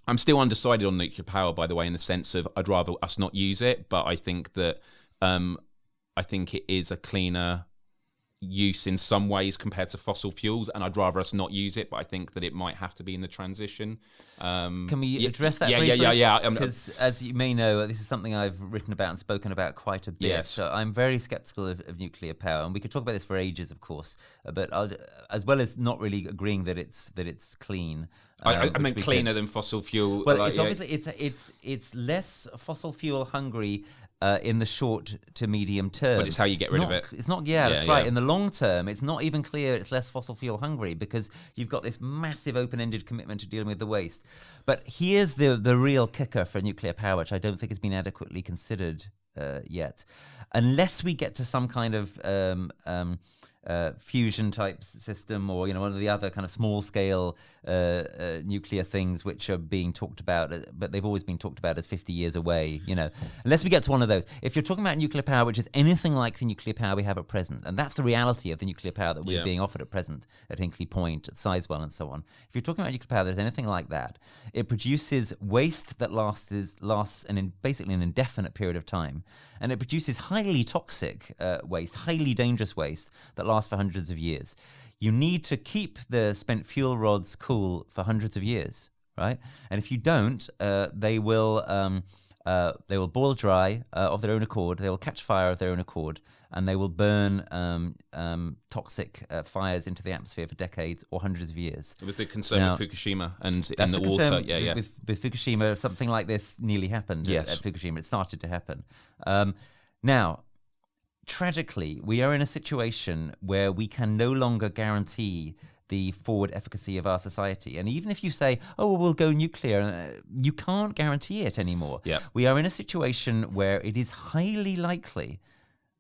I'm still undecided on nuclear power, by the way, in the sense of I'd rather us not use it, but I think that I think it is a cleaner use in some ways compared to fossil fuels, and I'd rather us not use it, but I think that it might have to be in the transition. Can we address that briefly? Yeah. Because as you may know, this is something I've written about and spoken about quite a bit. Yes. So I'm very sceptical of nuclear power, and we could talk about this for ages, of course. But as well as not really agreeing that it's clean. I meant cleaner than fossil fuel. Well, it's obviously it's less fossil fuel hungry in the short to medium term. But it's how you get rid of it. It's not. Yeah, that's right. In the long term, it's not even clear it's less fossil fuel hungry because you've got this massive open-ended commitment to dealing with the waste. But here's the real kicker for nuclear power, which I don't think has been adequately considered yet. Unless we get to some kind of fusion type system, or one of the other kind of small scale nuclear things which are being talked about, but they've always been talked about as 50 years away. Unless we get to one of those, if you're talking about nuclear power which is anything like the nuclear power we have at present, and that's the reality of the nuclear power that we're being offered at present at Hinkley Point, at Sizewell, and so on. If you're talking about nuclear power that's anything like that, it produces waste that lasts basically an indefinite period of time, and it produces highly toxic waste, highly dangerous waste that lasts for hundreds of years. You need to keep the spent fuel rods cool for hundreds of years, right? And if you don't, they will boil dry of their own accord. They will catch fire of their own accord, and they will burn toxic fires into the atmosphere for decades or hundreds of years. It was the concern with Fukushima and in the water. With Fukushima, something like this nearly happened at Fukushima. It started to happen. Now, tragically, we are in a situation where we can no longer guarantee the forward efficacy of our society. And even if you say, we'll go nuclear, you can't guarantee it anymore. Yep. We are in a situation where it is highly likely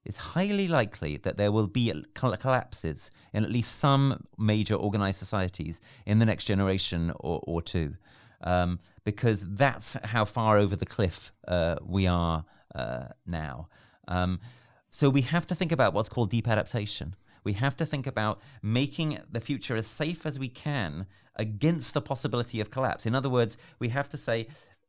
that there will be collapses in at least some major organized societies in the next generation or two. Because that's how far over the cliff we are now. So we have to think about what's called deep adaptation. We have to think about making the future as safe as we can against the possibility of collapse. In other words, we have to say,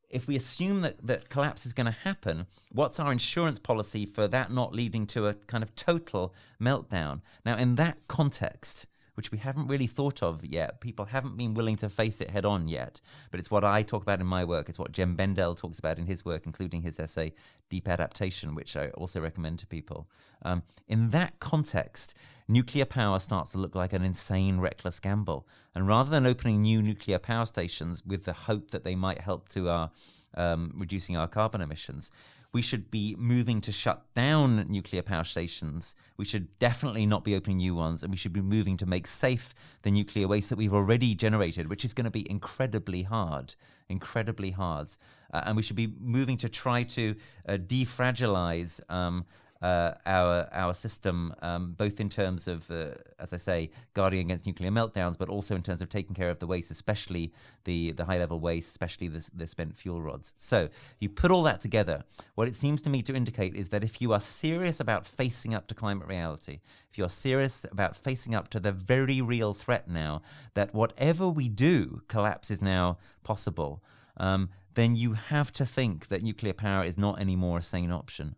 if we assume that collapse is going to happen, what's our insurance policy for that not leading to a kind of total meltdown? Now, in that context, which we haven't really thought of yet, people haven't been willing to face it head on yet, but it's what I talk about in my work. It's what Jem Bendell talks about in his work, including his essay, Deep Adaptation, which I also recommend to people. In that context, nuclear power starts to look like an insane, reckless gamble. And rather than opening new nuclear power stations with the hope that they might help to our reducing our carbon emissions, we should be moving to shut down nuclear power stations. We should definitely not be opening new ones, and we should be moving to make safe the nuclear waste that we've already generated, which is going to be incredibly hard. And we should be moving to try to defragilize our system, both in terms of, as I say, guarding against nuclear meltdowns, but also in terms of taking care of the waste, especially the high-level waste, especially the spent fuel rods. So you put all that together, what it seems to me to indicate is that if you are serious about facing up to climate reality, if you are serious about facing up to the very real threat now that whatever we do, collapse is now possible, then you have to think that nuclear power is not anymore a sane option.